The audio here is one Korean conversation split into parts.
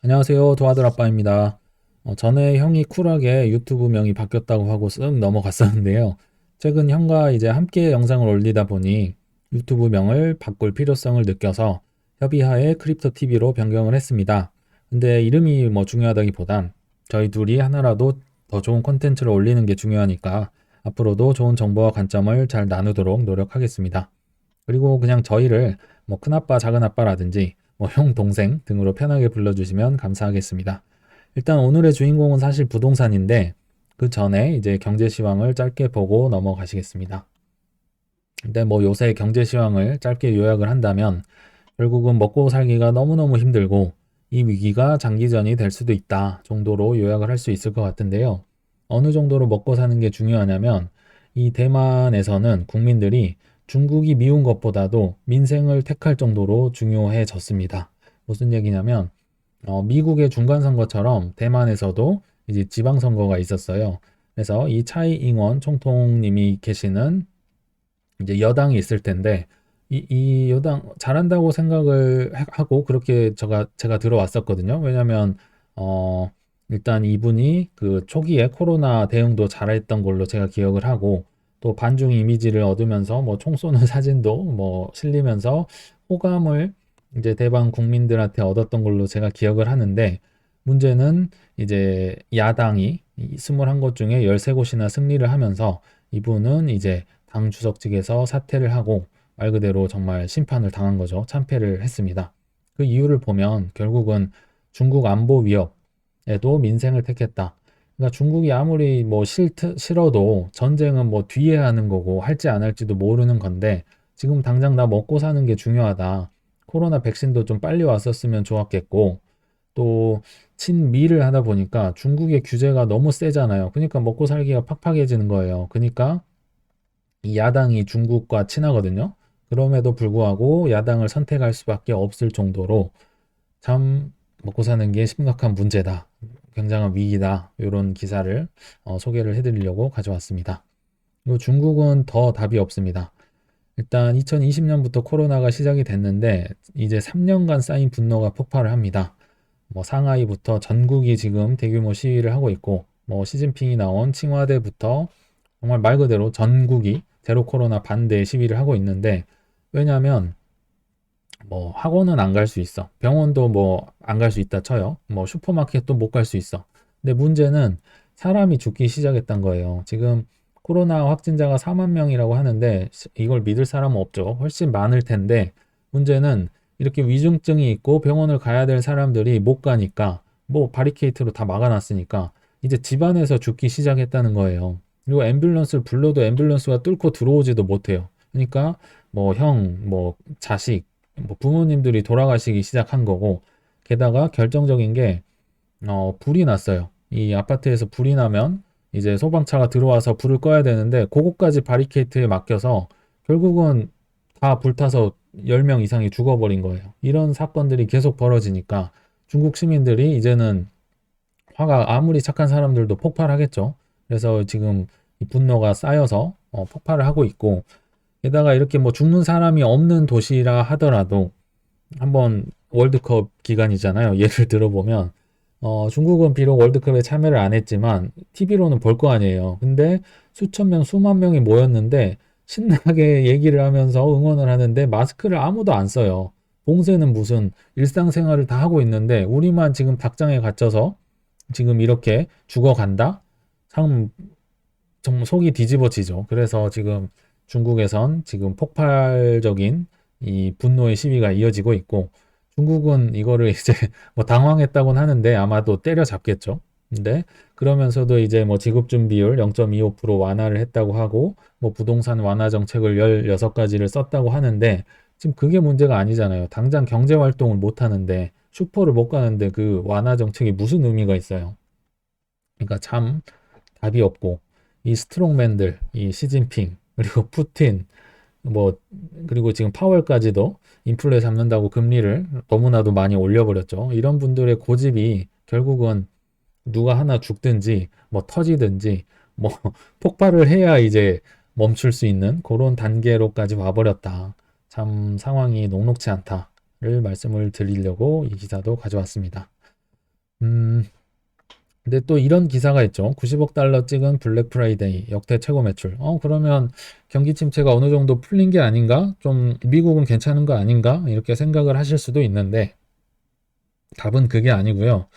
안녕하세요. 도와들 아빠입니다. 전에 형이 쿨하게 유튜브 명이 바뀌었다고 하고 쓱 넘어갔었는데요. 최근 형과 이제 함께 영상을 올리다 보니 유튜브 명을 바꿀 필요성을 느껴서 협의하에 크립토 TV로 변경을 했습니다. 근데 이름이 뭐 중요하다기보단 저희 둘이 하나라도 더 좋은 콘텐츠를 올리는 게 중요하니까 앞으로도 좋은 정보와 관점을 잘 나누도록 노력하겠습니다. 그리고 그냥 저희를 뭐 큰아빠, 작은아빠라든지 뭐 형, 동생 등으로 편하게 불러주시면 감사하겠습니다. 일단 오늘의 주인공은 사실 부동산인데 그 전에 이제 경제 시황을 짧게 보고 넘어가시겠습니다. 근데 뭐 요새 경제 시황을 짧게 요약을 한다면 결국은 먹고 살기가 너무너무 힘들고 이 위기가 장기전이 될 수도 있다 정도로 요약을 할 수 있을 것 같은데요. 어느 정도로 먹고 사는 게 중요하냐면 이 대만에서는 국민들이 중국이 미운 것보다도 민생을 택할 정도로 중요해졌습니다. 무슨 얘기냐면 미국의 중간선거처럼 대만에서도 이제 지방선거가 있었어요. 그래서 이 차이 잉원 총통님이 계시는 이제 여당이 있을 텐데 이 여당 잘한다고 생각을 하고 그렇게 제가 들어왔었거든요. 왜냐면 어 일단 이분이 그 초기에 코로나 대응도 잘했던 걸로 제가 기억을 하고 또 반중 이미지를 얻으면서 뭐 총 쏘는 사진도 뭐 실리면서 호감을 이제 대만 국민들한테 얻었던 걸로 제가 기억을 하는데 문제는 이제 야당이 21곳 중에 13곳이나 승리를 하면서 이분은 이제 당 주석직에서 사퇴를 하고 말 그대로 정말 심판을 당한 거죠. 참패를 했습니다. 그 이유를 보면 결국은 중국 안보 위협에도 민생을 택했다. 그러니까 중국이 아무리 뭐 싫어도 전쟁은 뭐 뒤에 하는 거고 할지 안 할지도 모르는 건데 지금 당장 나 먹고 사는 게 중요하다. 코로나 백신도 좀 빨리 왔었으면 좋았겠고 또 친미를 하다 보니까 중국의 규제가 너무 세잖아요. 그러니까 먹고 살기가 팍팍해지는 거예요. 그러니까 이 야당이 중국과 친하거든요. 그럼에도 불구하고 야당을 선택할 수밖에 없을 정도로 참 먹고 사는 게 심각한 문제다. 굉장한 위기다. 이런 기사를 소개를 해드리려고 가져왔습니다. 그리고 중국은 더 답이 없습니다. 일단 2020년부터 코로나가 시작이 됐는데 이제 3년간 쌓인 분노가 폭발을 합니다. 뭐 상하이부터 전국이 지금 대규모 시위를 하고 있고 뭐 시진핑이 나온 칭화대부터 정말 말 그대로 전국이 제로 코로나 반대 시위를 하고 있는데 왜냐하면 뭐 학원은 안 갈 수 있어. 병원도 뭐 안 갈 수 있다 쳐요. 뭐 슈퍼마켓도 못 갈 수 있어. 근데 문제는 사람이 죽기 시작했단 거예요. 지금 코로나 확진자가 4만 명이라고 하는데 이걸 믿을 사람은 없죠. 훨씬 많을 텐데 문제는 이렇게 위중증이 있고 병원을 가야 될 사람들이 못 가니까 뭐 바리케이트로 다 막아놨으니까 이제 집안에서 죽기 시작했다는 거예요. 그리고 앰뷸런스를 불러도 앰뷸런스가 뚫고 들어오지도 못해요. 그러니까 뭐 형, 뭐 자식, 뭐 부모님들이 돌아가시기 시작한 거고 게다가 결정적인 게 불이 났어요. 이 아파트에서 불이 나면 이제 소방차가 들어와서 불을 꺼야 되는데 그거까지 바리케이트에 맡겨서 결국은 다 불타서 10명 이상이 죽어버린 거예요. 이런 사건들이 계속 벌어지니까 중국 시민들이 이제는 화가 아무리 착한 사람들도 폭발하겠죠. 그래서 지금 이 분노가 쌓여서 폭발을 하고 있고 게다가 이렇게 뭐 죽는 사람이 없는 도시라 하더라도 한번 월드컵 기간이잖아요. 예를 들어보면 중국은 비록 월드컵에 참여를 안 했지만 TV로는 볼 거 아니에요. 근데 수천 명, 수만 명이 모였는데 신나게 얘기를 하면서 응원을 하는데 마스크를 아무도 안 써요. 봉쇄는 무슨 일상생활을 다 하고 있는데 우리만 지금 닭장에 갇혀서 지금 이렇게 죽어간다? 참 정말 속이 뒤집어지죠. 그래서 지금 중국에선 지금 폭발적인 이 분노의 시위가 이어지고 있고 중국은 이거를 이제 뭐 당황했다고는 하는데 아마도 때려잡겠죠. 근데 그러면서도 이제 뭐 지급준 비율 0.25% 완화를 했다고 하고 뭐 부동산 완화 정책을 16가지를 썼다고 하는데 지금 그게 문제가 아니잖아요. 당장 경제 활동을 못 하는데 슈퍼를 못 가는데 그 완화 정책이 무슨 의미가 있어요. 그러니까 참 답이 없고 이 스트롱맨들, 이 시진핑 그리고 푸틴 뭐 그리고 지금 파월까지도 인플레 잡는다고 금리를 너무나도 많이 올려버렸죠. 이런 분들의 고집이 결국은 누가 하나 죽든지 뭐 터지든지 뭐 폭발을 해야 이제 멈출 수 있는 그런 단계로까지 와버렸다. 참 상황이 녹록치 않다를 말씀을 드리려고 이 기사도 가져왔습니다. 음, 근데 또 이런 기사가 있죠. 90억 달러 찍은 블랙 프라이데이 역대 최고 매출. 그러면 경기 침체가 어느 정도 풀린 게 아닌가? 좀 미국은 괜찮은 거 아닌가? 이렇게 생각을 하실 수도 있는데 답은 그게 아니고요.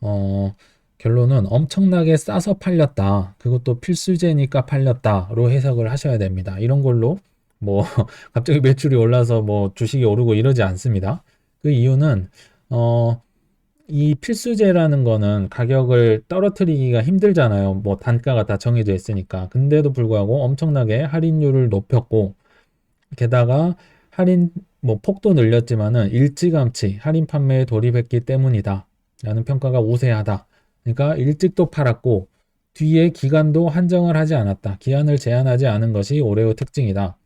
어, 결론은 엄청나게 싸서 팔렸다. 그것도 필수제니까 팔렸다로 해석을 하셔야 됩니다. 이런 걸로 뭐 갑자기 매출이 올라서 뭐 주식이 오르고 이러지 않습니다. 그 이유는 어, 이 필수제라는 거는 가격을 떨어뜨리기가 힘들잖아요. 뭐 단가가 다 정해져 있으니까. 근데도 불구하고 엄청나게 할인율을 높였고 게다가 할인 뭐 폭도 늘렸지만은 일찌감치 할인 판매에 돌입했기 때문이다 라는 평가가 우세하다. 그러니까 일찍도 팔았고 뒤에 기간도 한정을 하지 않았다. 기한을 제한하지 않은 것이 오레오 특징이다.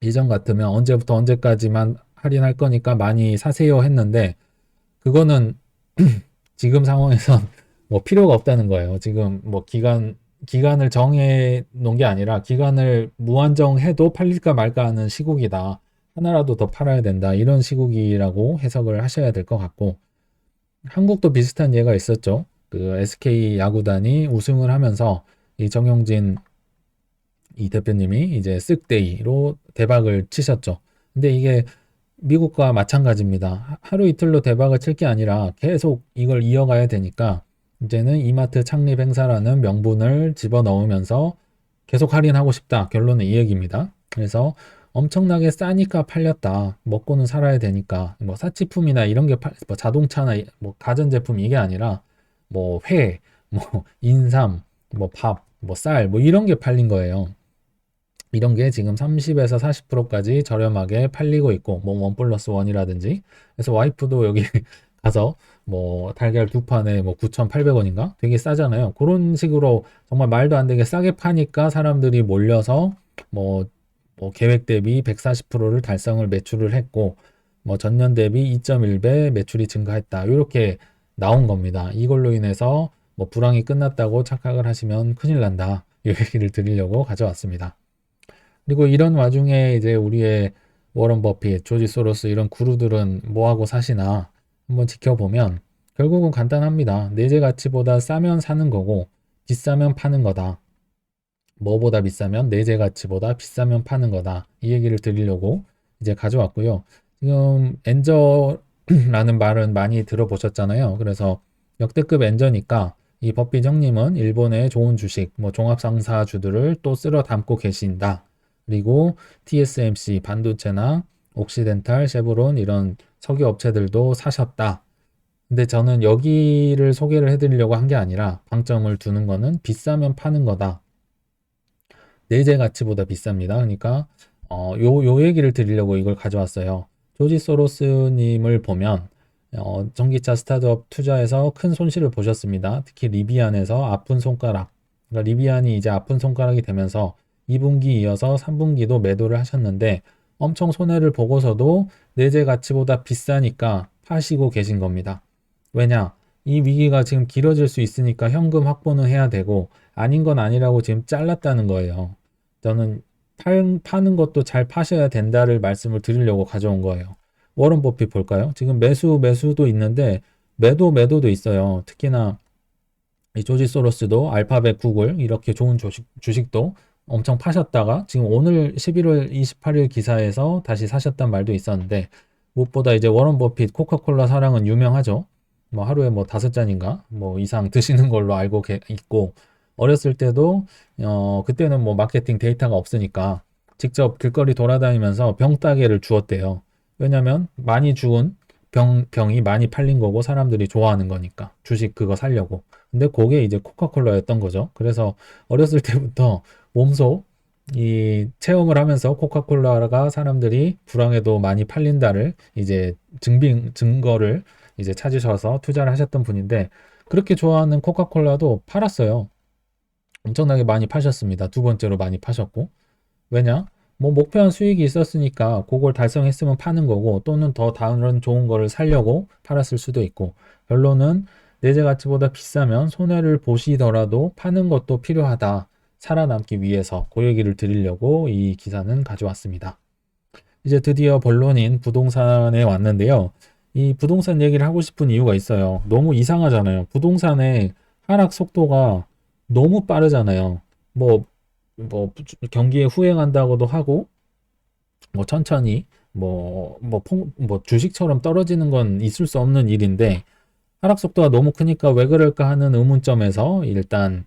이전 같으면 언제부터 언제까지만 할인할 거니까 많이 사세요 했는데 그거는 지금 상황에선 뭐 필요가 없다는 거예요. 지금 뭐 기간을 정해 놓은 게 아니라 기간을 무한정해도 팔릴까 말까 하는 시국이다. 하나라도 더 팔아야 된다. 이런 시국이라고 해석을 하셔야 될 것 같고, 한국도 비슷한 예가 있었죠. 그 SK 야구단이 우승을 하면서 이 정용진 이 대표님이 이제 쓱데이로 대박을 치셨죠. 근데 이게 미국과 마찬가지입니다. 하루 이틀로 대박을 칠 게 아니라 계속 이걸 이어가야 되니까 이제는 이마트 창립 행사라는 명분을 집어넣으면서 계속 할인하고 싶다. 결론은 이 얘기입니다. 그래서 엄청나게 싸니까 팔렸다. 먹고는 살아야 되니까 뭐 사치품이나 이런 게 뭐 자동차나 뭐 가전제품 이게 아니라 뭐 회, 뭐 인삼, 뭐 밥, 뭐 쌀, 뭐 이런 게 팔린 거예요. 이런 게 지금 30에서 40%까지 저렴하게 팔리고 있고, 뭐, 원 플러스 원이라든지. 그래서 와이프도 여기 가서 뭐, 달걀 두 판에 뭐, 9,800원인가? 되게 싸잖아요. 그런 식으로 정말 말도 안 되게 싸게 파니까 사람들이 몰려서 뭐, 계획 대비 140%를 달성을 매출을 했고, 뭐, 전년 대비 2.1배 매출이 증가했다. 이렇게 나온 겁니다. 이걸로 인해서 뭐, 불황이 끝났다고 착각을 하시면 큰일 난다. 이 얘기를 드리려고 가져왔습니다. 그리고 이런 와중에 이제 우리의 워런 버핏, 조지 소로스 이런 구루들은 뭐하고 사시나 한번 지켜보면 결국은 간단합니다. 내재 가치보다 싸면 사는 거고 비싸면 파는 거다. 뭐보다 비싸면 내재 가치보다 비싸면 파는 거다. 이 얘기를 드리려고 이제 가져왔고요. 지금 엔저라는 말은 많이 들어보셨잖아요. 그래서 역대급 엔저니까 이 버핏 형님은 일본의 좋은 주식, 뭐 종합상사주들을 또 쓸어 담고 계신다. 그리고 TSMC 반도체나 옥시덴탈, 쉐보론 이런 석유 업체들도 사셨다. 근데 저는 여기를 소개를 해드리려고 한 게 아니라 방점을 두는 거는 비싸면 파는 거다. 내재 가치보다 비쌉니다. 그러니까 요 얘기를 드리려고 이걸 가져왔어요. 조지 소로스님을 보면 전기차 스타트업 투자에서 큰 손실을 보셨습니다. 특히 리비안에서 아픈 손가락. 그러니까 리비안이 이제 아픈 손가락이 되면서 2분기 이어서 3분기도 매도를 하셨는데 엄청 손해를 보고서도 내재 가치보다 비싸니까 파시고 계신 겁니다. 왜냐? 이 위기가 지금 길어질 수 있으니까 현금 확보는 해야 되고 아닌 건 아니라고 지금 잘랐다는 거예요. 저는 파는 것도 잘 파셔야 된다를 말씀을 드리려고 가져온 거예요. 워런 버핏 볼까요? 지금 매수도 있는데 매도도 있어요. 특히나 이 조지 소로스도 알파벳, 구글 이렇게 좋은 주식도 엄청 파셨다가 지금 오늘 11월 28일 기사에서 다시 사셨단 말도 있었는데 무엇보다 이제 워런 버핏 코카콜라 사랑은 유명하죠. 뭐 하루에 뭐 5잔인가 뭐 이상 드시는 걸로 알고 있고 어렸을 때도 그때는 뭐 마케팅 데이터가 없으니까 직접 길거리 돌아다니면서 병 따개를 주었대요. 왜냐면 많이 주운 병이 많이 팔린 거고 사람들이 좋아하는 거니까 주식 그거 살려고. 근데 그게 이제 코카콜라였던 거죠. 그래서 어렸을 때부터 몸소 이 체험을 하면서 코카콜라가 사람들이 불황에도 많이 팔린다를 이제 증거를 이제 찾으셔서 투자를 하셨던 분인데 그렇게 좋아하는 코카콜라도 팔았어요. 엄청나게 많이 파셨습니다. 두 번째로 많이 파셨고. 왜냐? 뭐 목표한 수익이 있었으니까 그걸 달성했으면 파는 거고 또는 더 다른 좋은 거를 살려고 팔았을 수도 있고 결론은 내재 가치보다 비싸면 손해를 보시더라도 파는 것도 필요하다. 살아남기 위해서 그 얘기를 드리려고 이 기사는 가져왔습니다. 이제 드디어 본론인 부동산에 왔는데요. 이 부동산 얘기를 하고 싶은 이유가 있어요. 너무 이상하잖아요. 부동산의 하락 속도가 너무 빠르잖아요. 뭐, 경기에 후행한다고도 하고, 뭐 천천히, 뭐 주식처럼 떨어지는 건 있을 수 없는 일인데, 하락 속도가 너무 크니까 왜 그럴까 하는 의문점에서 일단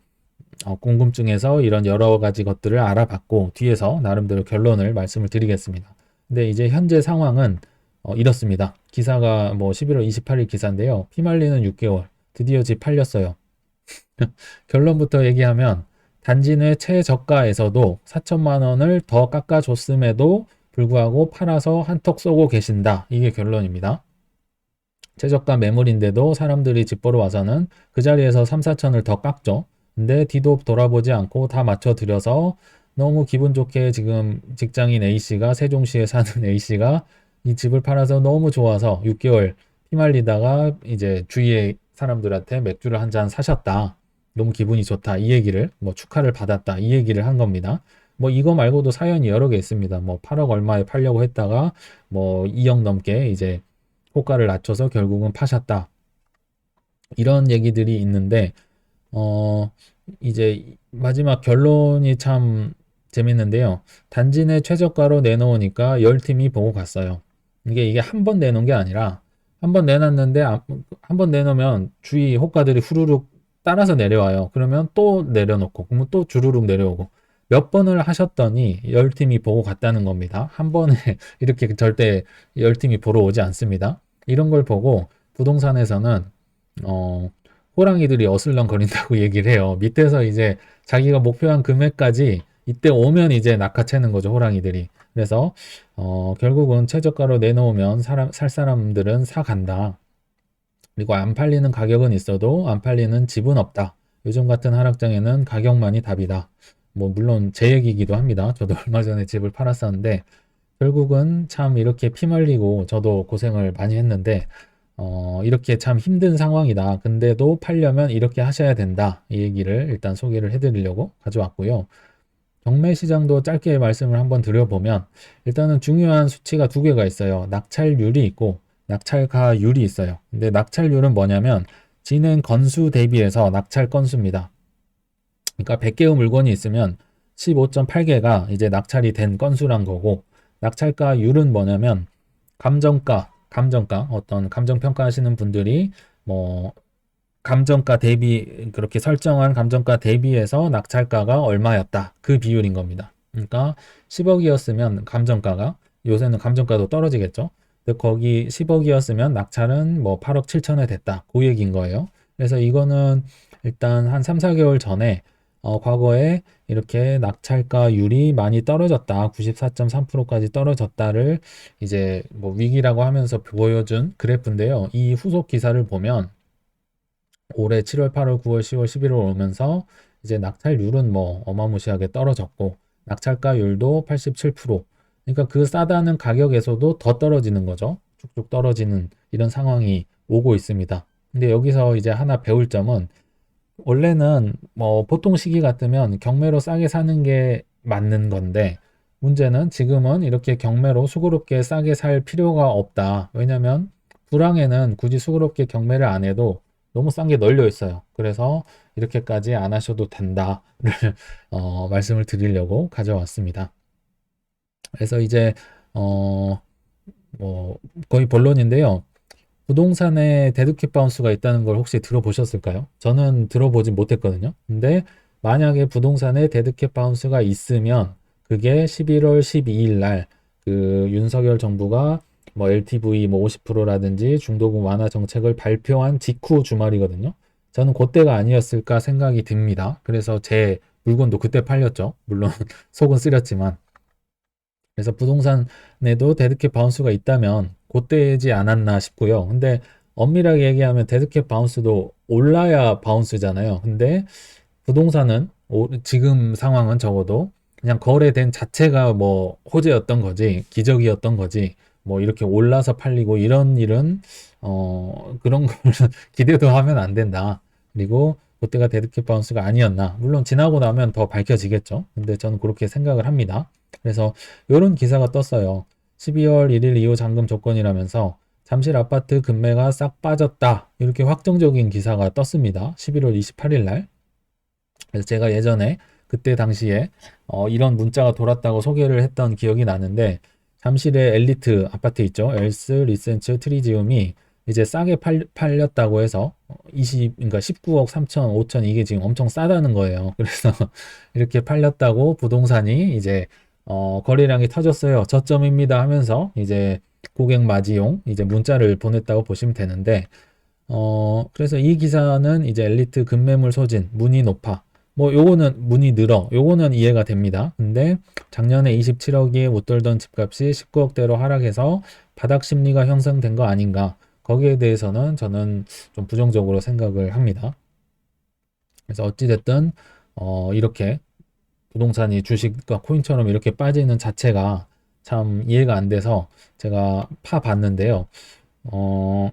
궁금증에서 이런 여러 가지 것들을 알아봤고 뒤에서 나름대로 결론을 말씀을 드리겠습니다. 근데 이제 현재 상황은 이렇습니다. 기사가 뭐 11월 28일 기사인데요. 피말리는 6개월. 드디어 집 팔렸어요. 결론부터 얘기하면 단지 내 최저가에서도 4천만 원을 더 깎아줬음에도 불구하고 팔아서 한턱 쏘고 계신다. 이게 결론입니다. 최저가 매물인데도 사람들이 집 보러 와서는 그 자리에서 3, 4천을 더 깎죠. 근데 뒤도 돌아보지 않고 다 맞춰드려서 너무 기분 좋게 지금 직장인 A씨가 세종시에 사는 A씨가 이 집을 팔아서 너무 좋아서 6개월 피말리다가 이제 주위의 사람들한테 맥주를 한 잔 사셨다. 너무 기분이 좋다. 이 얘기를 뭐 축하를 받았다. 이 얘기를 한 겁니다. 뭐 이거 말고도 사연이 여러 개 있습니다. 뭐 8억 얼마에 팔려고 했다가 뭐 2억 넘게 이제 호가를 낮춰서 결국은 파셨다. 이런 얘기들이 있는데, 어, 이제 마지막 결론이 참 재밌는데요. 단지 내 최저가로 내놓으니까 10팀이 보고 갔어요. 이게 한 번 내놓은 게 아니라, 한 번 내놨는데, 한 번 내놓으면 주위 호가들이 후루룩 따라서 내려와요. 그러면 또 내려놓고, 그러면 또 주르륵 내려오고. 몇 번을 하셨더니 10팀이 보고 갔다는 겁니다. 한 번에 이렇게 절대 10팀이 보러 오지 않습니다. 이런 걸 보고 부동산에서는 어, 호랑이들이 어슬렁거린다고 얘기를 해요. 밑에서 이제 자기가 목표한 금액까지 이때 오면 이제 낚아채는 거죠, 호랑이들이. 그래서 결국은 최저가로 내놓으면 살 사람들은 사간다. 그리고 안 팔리는 가격은 있어도 안 팔리는 집은 없다. 요즘 같은 하락장에는 가격만이 답이다. 뭐 물론 제 얘기이기도 합니다. 저도 얼마 전에 집을 팔았었는데 결국은 참 이렇게 피말리고 저도 고생을 많이 했는데 이렇게 참 힘든 상황이다. 근데도 팔려면 이렇게 하셔야 된다. 이 얘기를 일단 소개를 해드리려고 가져왔고요. 경매 시장도 짧게 말씀을 한번 드려보면 일단은 중요한 수치가 두 개가 있어요. 낙찰률이 있고 낙찰가율이 있어요. 근데 낙찰률은 뭐냐면 진행 건수 대비해서 낙찰 건수입니다. 그러니까 100개의 물건이 있으면 15.8개가 이제 낙찰이 된 건수란 거고 낙찰가율은 뭐냐면 감정가 어떤 감정평가 하시는 분들이 뭐 감정가 대비 그렇게 설정한 감정가 대비해서 낙찰가가 얼마였다. 그 비율인 겁니다. 그러니까 10억이었으면 감정가가 요새는 감정가도 떨어지겠죠. 근데 거기 10억이었으면 낙찰은 뭐 8억 7천에 됐다. 그 얘기인 거예요. 그래서 이거는 일단 한 3, 4개월 전에 과거에 이렇게 낙찰가율이 많이 떨어졌다. 94.3%까지 떨어졌다를 이제 뭐 위기라고 하면서 보여준 그래프인데요. 이 후속 기사를 보면 올해 7월, 8월, 9월, 10월, 11월 오면서 이제 낙찰률은 뭐 어마무시하게 떨어졌고 낙찰가율도 87%. 그러니까 그 싸다는 가격에서도 더 떨어지는 거죠. 쭉쭉 떨어지는 이런 상황이 오고 있습니다. 근데 여기서 이제 하나 배울 점은 원래는 뭐 보통 시기 같으면 경매로 싸게 사는 게 맞는 건데 문제는 지금은 이렇게 경매로 수고롭게 싸게 살 필요가 없다. 왜냐면 불황에는 굳이 수고롭게 경매를 안 해도 너무 싼 게 널려 있어요. 그래서 이렇게까지 안 하셔도 된다를 말씀을 드리려고 가져왔습니다. 그래서 이제 뭐 거의 본론인데요. 부동산에 데드캣 바운스가 있다는 걸 혹시 들어보셨을까요? 저는 들어보진 못했거든요. 근데 만약에 부동산에 데드캣 바운스가 있으면 그게 11월 12일 날 그 윤석열 정부가 뭐 LTV 뭐 50%라든지 중도금 완화 정책을 발표한 직후 주말이거든요. 저는 그때가 아니었을까 생각이 듭니다. 그래서 제 물건도 그때 팔렸죠. 물론 속은 쓰렸지만. 그래서 부동산에도 데드캣 바운스가 있다면 그때지 않았나 싶고요. 근데 엄밀하게 얘기하면 데드캣 바운스도 올라야 바운스잖아요. 근데 부동산은 지금 상황은 적어도 그냥 거래된 자체가 뭐 호재였던 거지, 기적이었던 거지, 뭐 이렇게 올라서 팔리고 이런 일은 그런 걸 기대도 하면 안 된다. 그리고 그때가 데드캣 바운스가 아니었나. 물론 지나고 나면 더 밝혀지겠죠. 근데 저는 그렇게 생각을 합니다. 그래서 이런 기사가 떴어요. 12월 1일 이후 잔금 조건이라면서 잠실 아파트 금매가 싹 빠졌다. 이렇게 확정적인 기사가 떴습니다. 11월 28일 날. 그래서 제가 예전에 그때 당시에 이런 문자가 돌았다고 소개를 했던 기억이 나는데 잠실의 엘리트 아파트 있죠. 엘스 리센츠 트리지움이 이제 싸게 팔렸다고 해서 그러니까 19억 3천, 5천 이게 지금 엄청 싸다는 거예요. 그래서 이렇게 팔렸다고 부동산이 이제 거래량이 터졌어요. 저점입니다 하면서 이제 고객 맞이용 이제 문자를 보냈다고 보시면 되는데 그래서 이 기사는 이제 엘리트 급매물 소진, 문이 높아. 뭐 요거는 문이 늘어. 요거는 이해가 됩니다. 근데 작년에 27억이 못 돌던 집값이 19억대로 하락해서 바닥 심리가 형성된 거 아닌가. 거기에 대해서는 저는 좀 부정적으로 생각을 합니다. 그래서 어찌됐든 이렇게 부동산이 주식과 코인처럼 이렇게 빠지는 자체가 참 이해가 안 돼서 제가 파봤는데요. 어,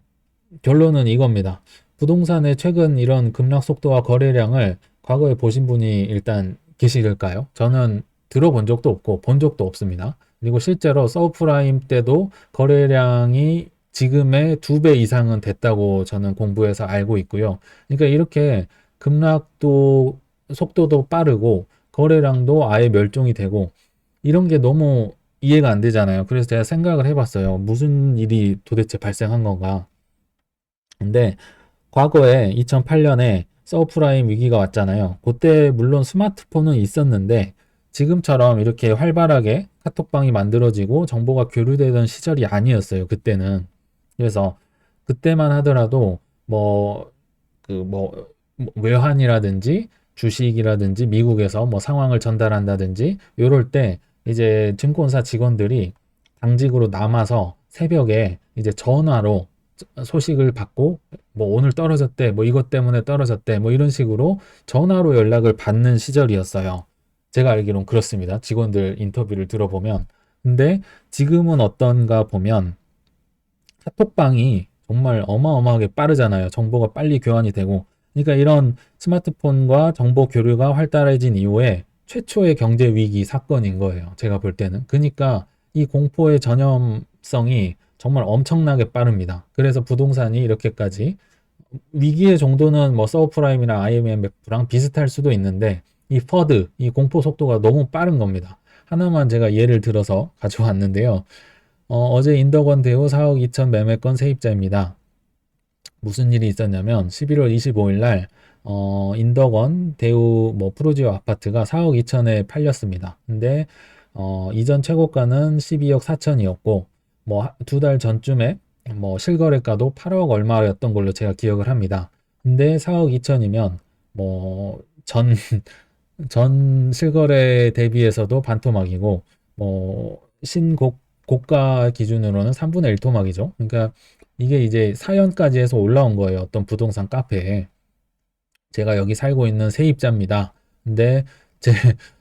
결론은 이겁니다. 부동산의 최근 이런 급락 속도와 거래량을 과거에 보신 분이 일단 계실까요? 저는 들어본 적도 없고 본 적도 없습니다. 그리고 실제로 서브프라임 때도 거래량이 지금의 2배 이상은 됐다고 저는 공부해서 알고 있고요. 그러니까 이렇게 급락도 속도도 빠르고 거래량도 아예 멸종이 되고 이런 게 너무 이해가 안 되잖아요. 그래서 제가 생각을 해봤어요. 무슨 일이 도대체 발생한 건가? 근데 과거에 2008년에 서프라임 위기가 왔잖아요. 그때 물론 스마트폰은 있었는데 지금처럼 이렇게 활발하게 카톡방이 만들어지고 정보가 교류되던 시절이 아니었어요. 그때는. 그래서 그때만 하더라도 뭐 뭐 외환이라든지 주식이라든지 미국에서 뭐 상황을 전달한다든지 요럴 때 이제 증권사 직원들이 당직으로 남아서 새벽에 이제 전화로 소식을 받고 뭐 오늘 떨어졌대 뭐 이것 때문에 떨어졌대 뭐 이런 식으로 전화로 연락을 받는 시절이었어요. 제가 알기론 그렇습니다. 직원들 인터뷰를 들어보면. 근데 지금은 어떤가 보면 카톡방이 정말 어마어마하게 빠르잖아요. 정보가 빨리 교환이 되고. 그러니까 이런 스마트폰과 정보 교류가 활달해진 이후에 최초의 경제 위기 사건인 거예요. 제가 볼 때는. 그러니까 이 공포의 전염성이 정말 엄청나게 빠릅니다. 그래서 부동산이 이렇게까지 위기의 정도는 뭐 서브프라임이나 IMF랑 비슷할 수도 있는데 이 퍼드, 이 공포 속도가 너무 빠른 겁니다. 하나만 제가 예를 들어서 가져왔는데요. 어제 인덕원 대우 4억 2천 매매권 세입자입니다. 무슨 일이 있었냐면 11월 25일 날 인덕원 대우 뭐 프로지오 아파트가 4억 2천에 팔렸습니다. 근데 이전 최고가는 12억 4천이었고 뭐 두 달 전쯤에 뭐 실거래가도 8억 얼마였던 걸로 제가 기억을 합니다. 근데 4억 2천이면 뭐 전 실거래 대비해서도 반토막이고 뭐 고가 기준으로는 3분의 1 토막이죠. 그러니까 이게 이제 사연까지 해서 올라온 거예요. 어떤 부동산 카페에. 제가 여기 살고 있는 세입자입니다. 근데 제,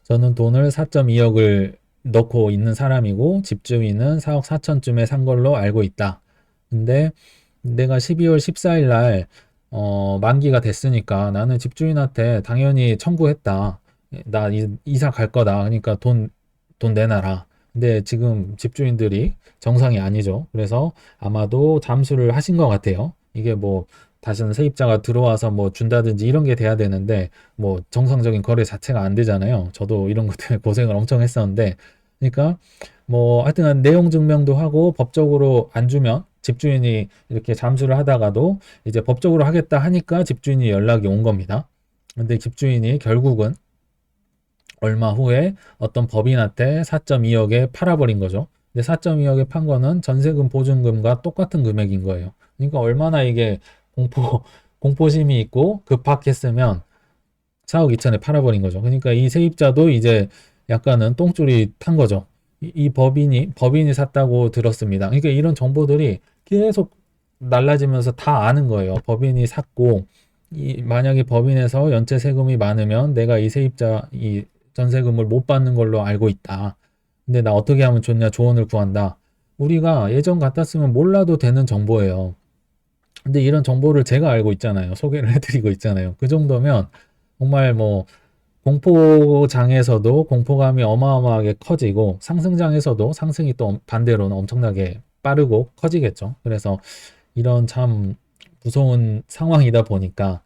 저는 돈을 4.2억을 넣고 있는 사람이고 집주인은 4억 4천쯤에 산 걸로 알고 있다. 근데 내가 12월 14일 날 만기가 됐으니까 나는 집주인한테 당연히 청구했다. 나 이사 갈 거다. 그러니까 돈 내놔라. 근데 지금 집주인들이 정상이 아니죠. 그래서 아마도 잠수를 하신 것 같아요. 이게 뭐 다시는 세입자가 들어와서 뭐 준다든지 이런 게 돼야 되는데 뭐 정상적인 거래 자체가 안 되잖아요. 저도 이런 것 때문에 고생을 엄청 했었는데 그러니까 뭐 하여튼 내용 증명도 하고 법적으로 안 주면 집주인이 이렇게 잠수를 하다가도 이제 법적으로 하겠다 하니까 집주인이 연락이 온 겁니다. 근데 집주인이 결국은 얼마 후에 어떤 법인한테 4.2억에 팔아버린 거죠. 근데 4.2억에 판 거는 전세금 보증금과 똑같은 금액인 거예요. 그러니까 얼마나 이게 공포, 공포심이 있고 급박했으면 4억 2천에 팔아버린 거죠. 그러니까 이 세입자도 이제 약간은 똥줄이 탄 거죠. 이 법인이 샀다고 들었습니다. 그러니까 이런 정보들이 계속 날라지면서 다 아는 거예요. 법인이 샀고, 만약에 법인에서 연체 세금이 많으면 내가 이 세입자, 이 전세금을 못 받는 걸로 알고 있다. 근데 나 어떻게 하면 좋냐 조언을 구한다. 우리가 예전 같았으면 몰라도 되는 정보예요. 근데 이런 정보를 제가 알고 있잖아요. 소개를 해드리고 있잖아요. 그 정도면 정말 뭐 공포장에서도 공포감이 어마어마하게 커지고 상승장에서도 상승이 또 반대로는 엄청나게 빠르고 커지겠죠. 그래서 이런 참 무서운 상황이다 보니까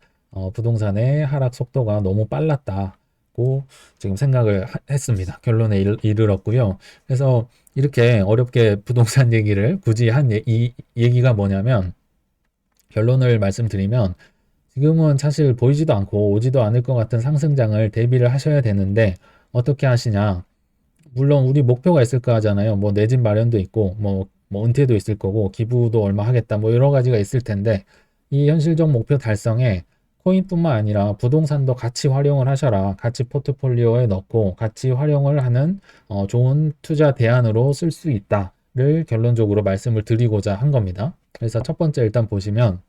부동산의 하락 속도가 너무 빨랐다고 지금 생각을 했습니다. 결론에 이르렀고요. 그래서 이렇게 어렵게 부동산 얘기를 굳이 이 얘기가 뭐냐면, 결론을 말씀드리면, 지금은 사실 보이지도 않고 오지도 않을 것 같은 상승장을 대비를 하셔야 되는데 어떻게 하시냐? 물론 우리 목표가 있을 거 하잖아요. 뭐 내 집 마련도 있고 뭐 은퇴도 있을 거고 기부도 얼마 하겠다 뭐 여러 가지가 있을 텐데, 이 현실적 목표 달성에 코인뿐만 아니라 부동산도 같이 활용을 하셔라. 같이 포트폴리오에 넣고 같이 활용을 하는 좋은 투자 대안으로 쓸 수 있다를 결론적으로 말씀을 드리고자 한 겁니다. 그래서 첫 번째 일단 보시면,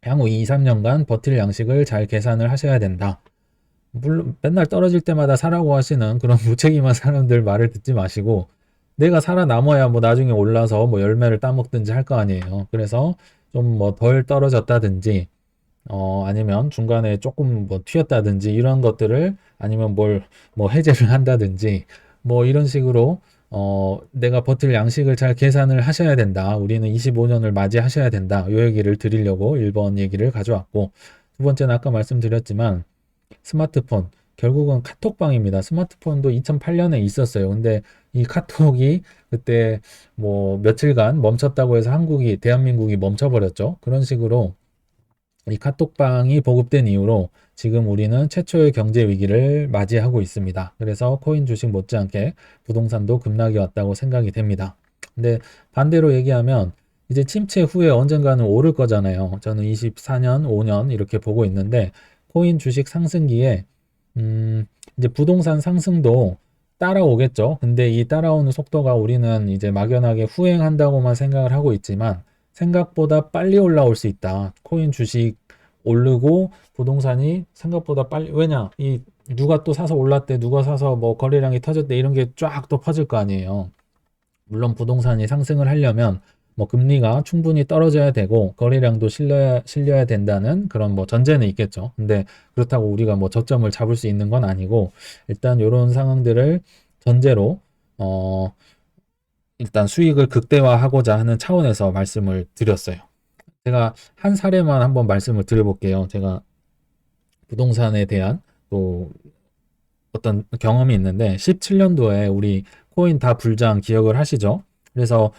향후 2, 3년간 버틸 양식을 잘 계산을 하셔야 된다. 물론 맨날 떨어질 때마다 사라고 하시는 그런 무책임한 사람들 말을 듣지 마시고, 내가 살아남아야 뭐 나중에 올라서 뭐 열매를 따먹든지 할 거 아니에요. 그래서 좀 뭐 덜 떨어졌다든지 아니면 중간에 조금 뭐 튀었다든지 이런 것들을, 아니면 뭘 뭐 해제를 한다든지 뭐 이런 식으로 내가 버틸 양식을 잘 계산을 하셔야 된다. 우리는 25년을 맞이하셔야 된다. 요 얘기를 드리려고 1번 얘기를 가져왔고, 두 번째는 아까 말씀드렸지만 스마트폰, 결국은 카톡방입니다. 스마트폰도 2008년에 있었어요. 근데 이 카톡이 그때 뭐 며칠간 멈췄다고 해서 대한민국이 멈춰버렸죠. 그런 식으로 이 카톡방이 보급된 이후로 지금 우리는 최초의 경제 위기를 맞이하고 있습니다. 그래서 코인 주식 못지않게 부동산도 급락이 왔다고 생각이 됩니다. 근데 반대로 얘기하면 이제 침체 후에 언젠가는 오를 거잖아요. 저는 24년, 5년 이렇게 보고 있는데, 코인 주식 상승기에 이제 부동산 상승도 따라오겠죠. 근데 이 따라오는 속도가 우리는 이제 막연하게 후행한다고만 생각을 하고 있지만 생각보다 빨리 올라올 수 있다. 코인 주식 오르고 부동산이 생각보다 빨리, 왜냐? 이 누가 또 사서 올랐대, 누가 사서 뭐 거래량이 터졌대, 이런 게 쫙 또 퍼질 거 아니에요. 물론 부동산이 상승을 하려면 뭐 금리가 충분히 떨어져야 되고 거래량도 실려야 된다는 그런 뭐 전제는 있겠죠. 근데 그렇다고 우리가 뭐 저점을 잡을 수 있는 건 아니고, 일단 이런 상황들을 전제로 어 일단 수익을 극대화하고자 하는 차원에서 말씀을 드렸어요. 제가 한 사례만 한번 말씀을 드려볼게요. 제가 부동산에 대한 또 어떤 경험이 있는데, 17년도에 우리 코인 다 불장 기억을 하시죠? 그래서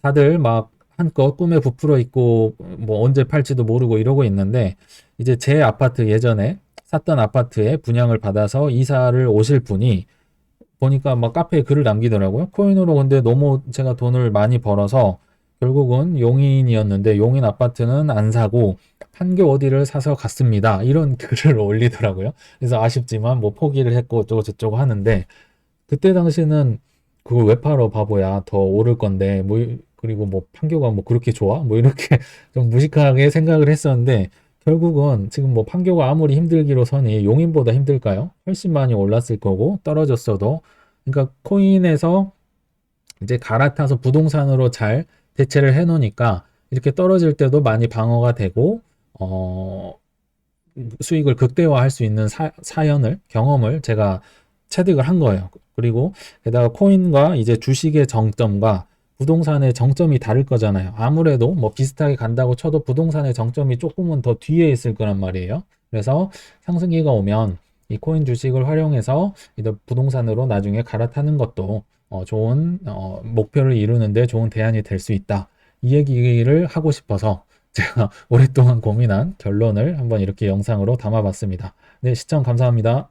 다들 막 한껏 꿈에 부풀어 있고 뭐 언제 팔지도 모르고 이러고 있는데, 이제 제 아파트, 예전에 샀던 아파트에 분양을 받아서 이사를 오실 분이 보니까 막 카페에 글을 남기더라고요. 코인으로 근데 너무 제가 돈을 많이 벌어서 결국은 용인이었는데 용인 아파트는 안 사고 판교 어디를 사서 갔습니다. 이런 글을 올리더라고요. 그래서 아쉽지만 뭐 포기를 했고 어쩌고 저쩌고 하는데, 그때 당시에는 그걸 왜 팔어 바보야, 더 오를 건데 뭐, 그리고 뭐 판교가 뭐 그렇게 좋아? 뭐 이렇게 좀 무식하게 생각을 했었는데, 결국은 지금 뭐 판교가 아무리 힘들기로서니 용인보다 힘들까요? 훨씬 많이 올랐을 거고 떨어졌어도. 그러니까 코인에서 이제 갈아타서 부동산으로 잘 대체를 해 놓으니까 이렇게 떨어질 때도 많이 방어가 되고 어 수익을 극대화할 수 있는 경험을 제가 체득을 한 거예요. 그리고 게다가 코인과 이제 주식의 정점과 부동산의 정점이 다를 거잖아요. 아무래도 뭐 비슷하게 간다고 쳐도 부동산의 정점이 조금은 더 뒤에 있을 거란 말이에요. 그래서 상승기가 오면 이 코인 주식을 활용해서 이제 부동산으로 나중에 갈아타는 것도 좋은 목표를 이루는데 좋은 대안이 될 수 있다. 이 얘기를 하고 싶어서 제가 오랫동안 고민한 결론을 한번 이렇게 영상으로 담아봤습니다. 네, 시청 감사합니다.